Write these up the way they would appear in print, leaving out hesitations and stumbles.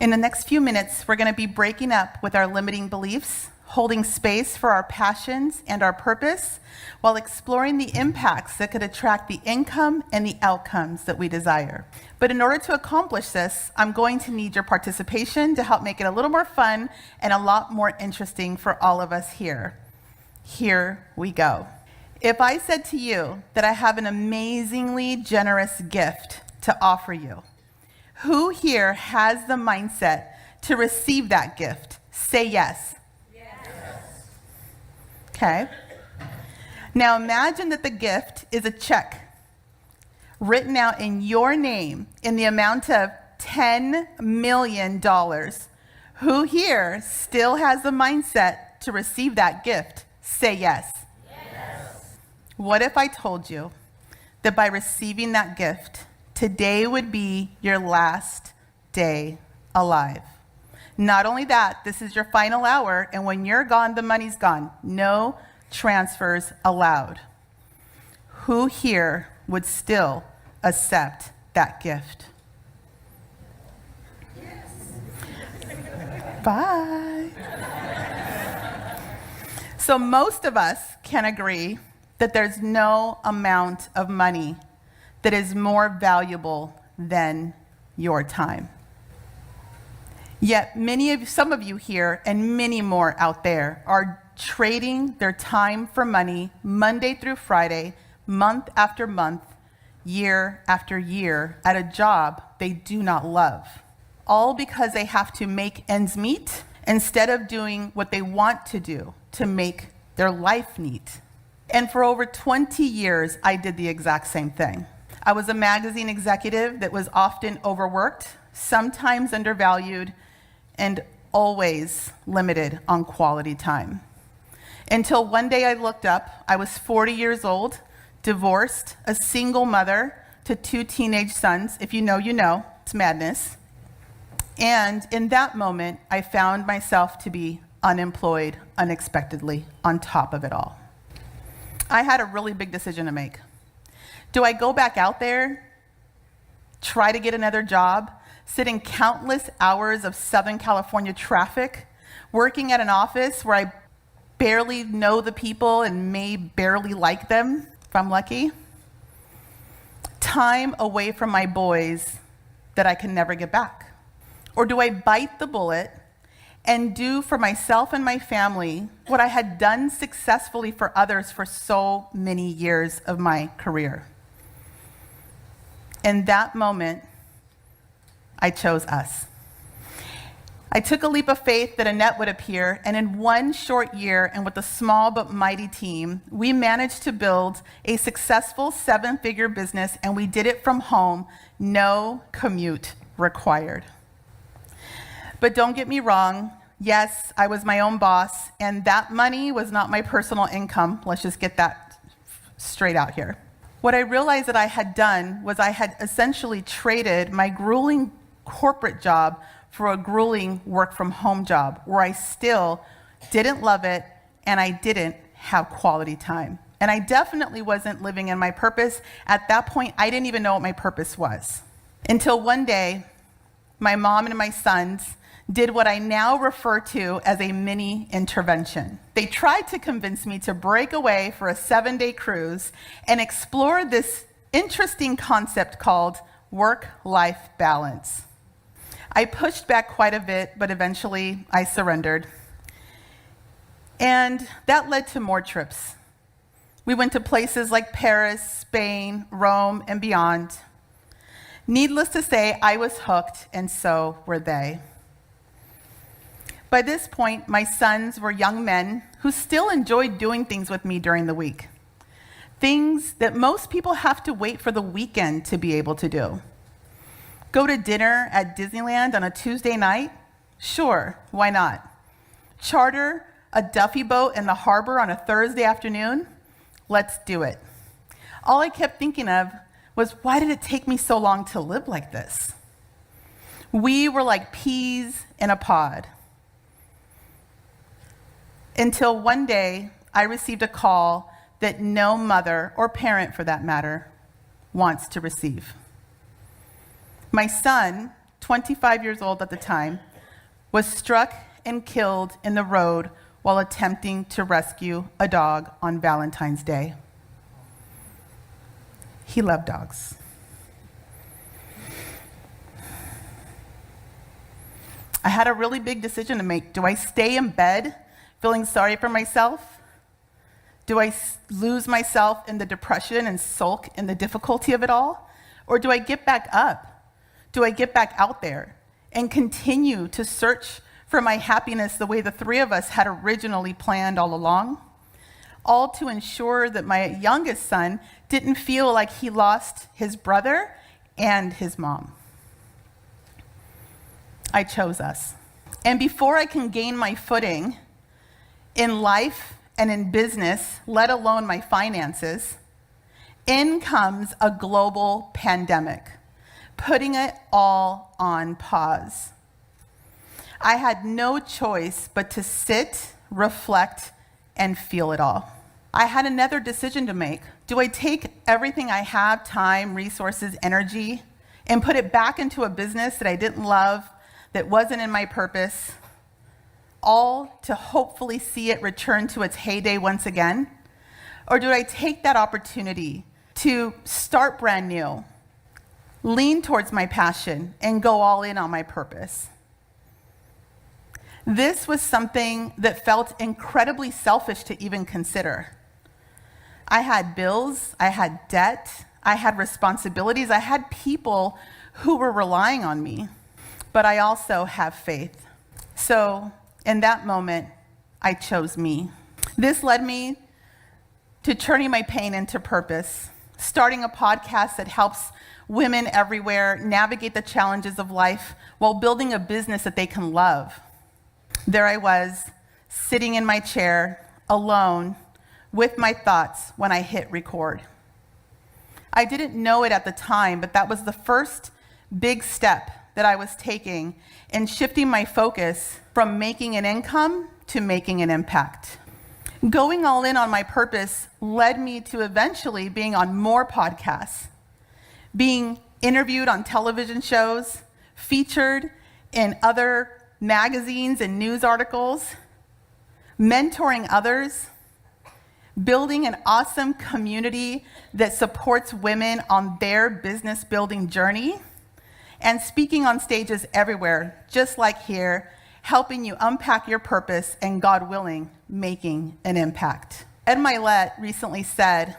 In the next few minutes, we're going to be breaking up with our limiting beliefs, holding space for our passions and our purpose, while exploring the impacts that could attract the income and the outcomes that we desire. But in order to accomplish this, I'm going to need your participation to help make it a little more fun and a lot more interesting for all of us here. Here we go. If I said to you that I have an amazingly generous gift to offer you, who here has the mindset to receive that gift? Say yes. Yes. Okay. Now imagine that the gift is a check written out in your name in the amount of $10 million. Who here still has the mindset to receive that gift? Say yes. Yes. What if I told you that by receiving that gift, today would be your last day alive? Not only that, this is your final hour, and when you're gone, the money's gone. No transfers allowed. Who here would still accept that gift? Yes. Bye. So most of us can agree that there's no amount of money that is more valuable than your time. Yet some of you here and many more out there are trading their time for money Monday through Friday, month after month, year after year, at a job they do not love, all because they have to make ends meet instead of doing what they want to do to make their life neat. And for over 20 years, I did the exact same thing. I was a magazine executive that was often overworked, sometimes undervalued, and always limited on quality time. Until one day I looked up, I was 40 years old, divorced, a single mother to 2 teenage sons. If you know, you know, it's madness. And in that moment, I found myself to be unemployed unexpectedly on top of it all. I had a really big decision to make. Do I go back out there, try to get another job, sit in countless hours of Southern California traffic, working at an office where I barely know the people and may barely like them, if I'm lucky? Time away from my boys that I can never get back? Or do I bite the bullet and do for myself and my family what I had done successfully for others for so many years of my career? In that moment, I chose us. I took a leap of faith that a net would appear, and in one short year and with a small but mighty team, we managed to build a successful 7-figure business, and we did it from home, no commute required. But don't get me wrong, yes, I was my own boss, and that money was not my personal income. Let's just get that straight out here. What I realized that I had done was I had essentially traded my grueling corporate job for a grueling work-from-home job where I still didn't love it and I didn't have quality time. And I definitely wasn't living in my purpose. At that point, I didn't even know what my purpose was. Until one day, my mom and my sons did what I now refer to as a mini intervention. They tried to convince me to break away for a 7-day cruise and explore this interesting concept called work-life balance. I pushed back quite a bit, but eventually I surrendered. And that led to more trips. We went to places like Paris, Spain, Rome, and beyond. Needless to say, I was hooked, and so were they. By this point, my sons were young men who still enjoyed doing things with me during the week. Things that most people have to wait for the weekend to be able to do. Go to dinner at Disneyland on a Tuesday night? Sure, why not? Charter a Duffy boat in the harbor on a Thursday afternoon? Let's do it. All I kept thinking of was, why did it take me so long to live like this? We were like peas in a pod. Until one day, I received a call that no mother, or parent for that matter, wants to receive. My son 25 years old at the time, was struck and killed in the road while attempting to rescue a dog on Valentine's Day. He loved dogs. I had a really big decision to make. Do I stay in bed feeling sorry for myself? Do I lose myself in the depression and sulk in the difficulty of it all? Or do I get back up? Do I get back out there and continue to search for my happiness the way the three of us had originally planned all along? All to ensure that my youngest son didn't feel like he lost his brother and his mom. I chose us. And before I can gain my footing in life and in business, let alone my finances, in comes a global pandemic, putting it all on pause. I had no choice but to sit, reflect, and feel it all. I had another decision to make. Do I take everything I have, time, resources, energy, and put it back into a business that I didn't love, that wasn't in my purpose, all to hopefully see it return to its heyday once again? Or do I take that opportunity to start brand new, lean towards my passion, and go all in on my purpose? This was something that felt incredibly selfish to even consider. I had bills, I had debt, I had responsibilities, I had people who were relying on me, but I also have faith. So in that moment, I chose me. This led me to turning my pain into purpose, starting a podcast that helps women everywhere navigate the challenges of life while building a business that they can love. There I was, sitting in my chair, alone, with my thoughts when I hit record. I didn't know it at the time, but that was the first big step that I was taking in shifting my focus from making an income to making an impact. Going all in on my purpose led me to eventually being on more podcasts, being interviewed on television shows, featured in other magazines and news articles, mentoring others, building an awesome community that supports women on their business building journey, and speaking on stages everywhere, just like here, helping you unpack your purpose and, God willing, making an impact. Ed Milet recently said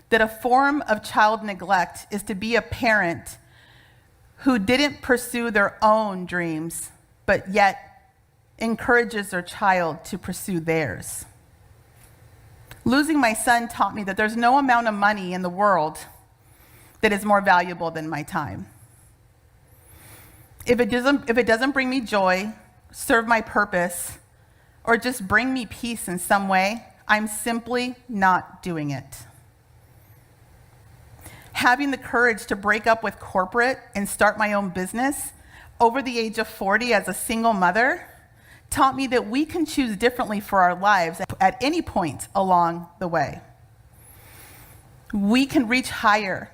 that a form of child neglect is to be a parent who didn't pursue their own dreams, but yet encourages their child to pursue theirs. Losing my son taught me that there's no amount of money in the world that is more valuable than my time. If it doesn't bring me joy, serve my purpose, or just bring me peace in some way, I'm simply not doing it. Having the courage to break up with corporate and start my own business over the age of 40 as a single mother taught me that we can choose differently for our lives at any point along the way. We can reach higher.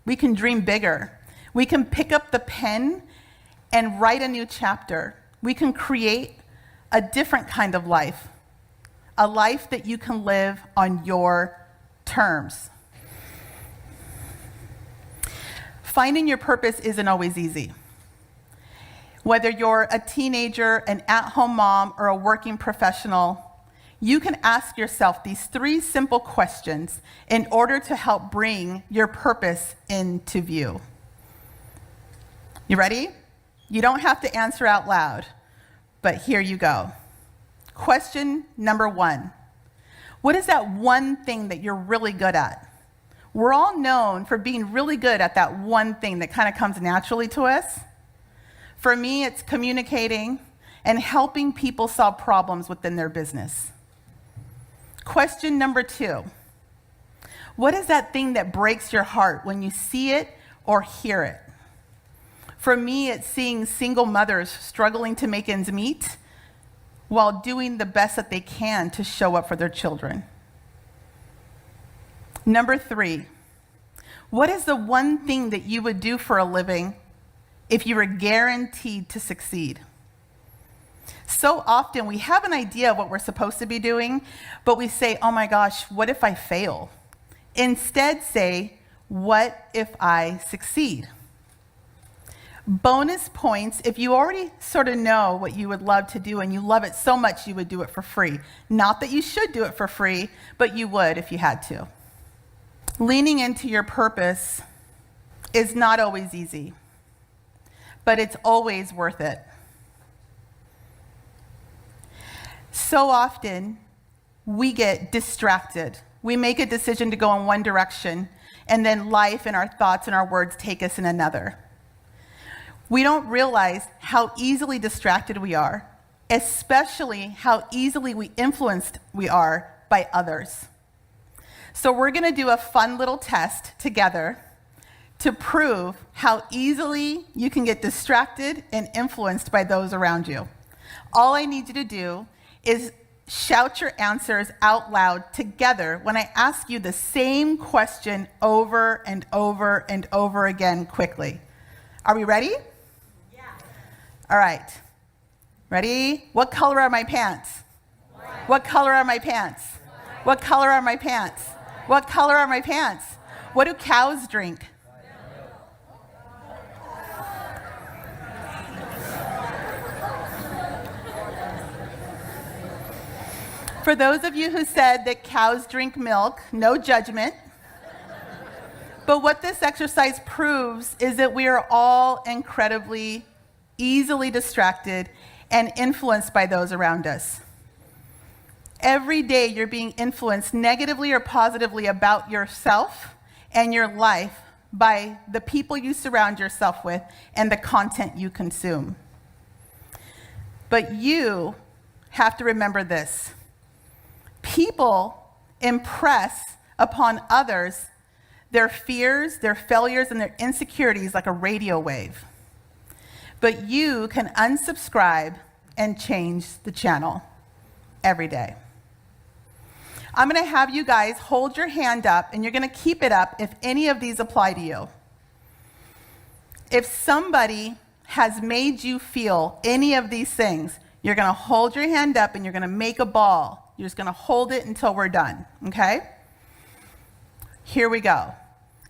We can dream bigger. We can pick up the pen and write a new chapter. We can create a different kind of life, a life that you can live on your terms. Finding your purpose isn't always easy. Whether you're a teenager, an at-home mom, or a working professional, you can ask yourself these 3 simple questions in order to help bring your purpose into view. You ready? You don't have to answer out loud, but here you go. Question number 1. What is that one thing that you're really good at? We're all known for being really good at that one thing that kind of comes naturally to us. For me, it's communicating and helping people solve problems within their business. Question number 2. What is that thing that breaks your heart when you see it or hear it? For me, it's seeing single mothers struggling to make ends meet while doing the best that they can to show up for their children. Number 3, what is the one thing that you would do for a living if you were guaranteed to succeed? So often we have an idea of what we're supposed to be doing, but we say, oh my gosh, what if I fail? Instead say, what if I succeed? Bonus points if you already sort of know what you would love to do and you love it so much you would do it for free. Not that you should do it for free, but you would if you had to. Leaning into your purpose is not always easy, but it's always worth it. So often, we get distracted. We make a decision to go in one direction, and then life and our thoughts and our words take us in another. We don't realize how easily distracted we are, especially how easily influenced we are by others. So we're going to do a fun little test together to prove how easily you can get distracted and influenced by those around you. All I need you to do is shout your answers out loud together when I ask you the same question over and over and over again quickly. Are we ready? Yeah. All right. Ready? What color are my pants? White. What color are my pants? White. What color are my pants? White. What color are my pants? White. What do cows drink? For those of you who said that cows drink milk, no judgment. But what this exercise proves is that we are all incredibly easily distracted and influenced by those around us. Every day you're being influenced negatively or positively about yourself and your life by the people you surround yourself with and the content you consume. But you have to remember this. People impress upon others their fears, their failures, and their insecurities like a radio wave. But you can unsubscribe and change the channel every day. I'm going to have you guys hold your hand up, and you're going to keep it up if any of these apply to you. If somebody has made you feel any of these things, you're going to hold your hand up and you're going to make a ball. You're just going to hold it until we're done, okay? Here we go.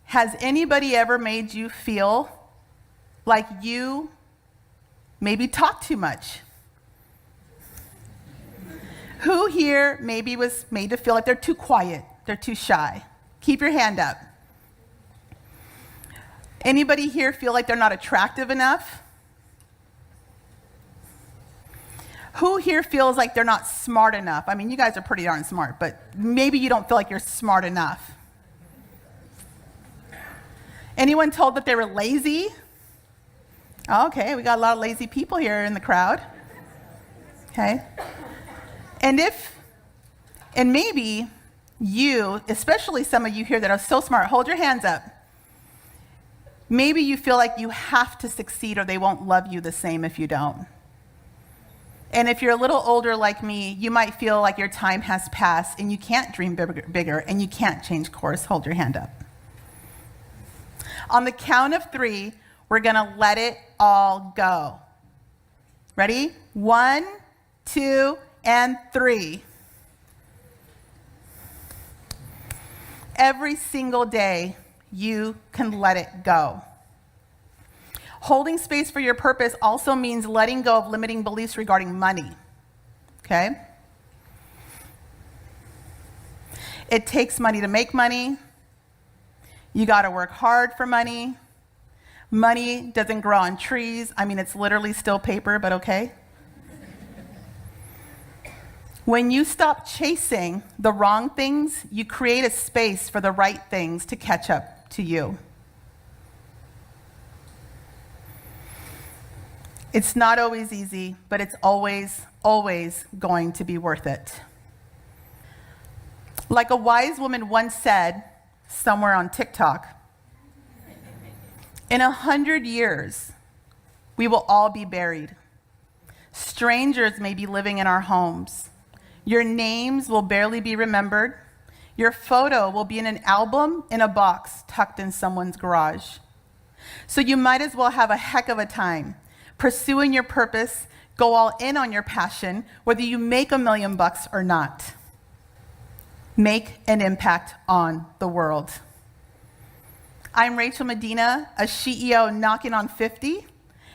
Has anybody ever made you feel like you maybe talk too much? Who here maybe was made to feel like they're too quiet, they're too shy? Keep your hand up. Anybody here feel like they're not attractive enough? Who here feels like they're not smart enough? I mean, you guys are pretty darn smart, but maybe you don't feel like you're smart enough. Anyone told that they were lazy? Okay, we got a lot of lazy people here in the crowd. Okay. And maybe you, especially some of you here that are so smart, hold your hands up. Maybe you feel like you have to succeed or they won't love you the same if you don't. And if you're a little older like me, you might feel like your time has passed and you can't dream bigger and you can't change course. Hold your hand up. On the count of 3, we're going to let it all go. Ready? 1, 2, and 3. Every single day, you can let it go. Holding space for your purpose also means letting go of limiting beliefs regarding money, okay? It takes money to make money. You gotta work hard for money. Money doesn't grow on trees. I mean, it's literally still paper, but okay. When you stop chasing the wrong things, you create a space for the right things to catch up to you. It's not always easy, but it's always, always going to be worth it. Like a wise woman once said, somewhere on TikTok, in 100 years, we will all be buried. Strangers may be living in our homes. Your names will barely be remembered. Your photo will be in an album in a box tucked in someone's garage. So you might as well have a heck of a time pursuing your purpose, go all in on your passion, whether you make $1 million or not. Make an impact on the world. I'm Rachel Medina, a CEO knocking on 50,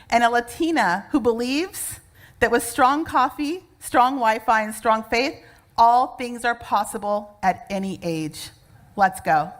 and a Latina who believes that with strong coffee, strong Wi-Fi, and strong faith, all things are possible at any age. Let's go.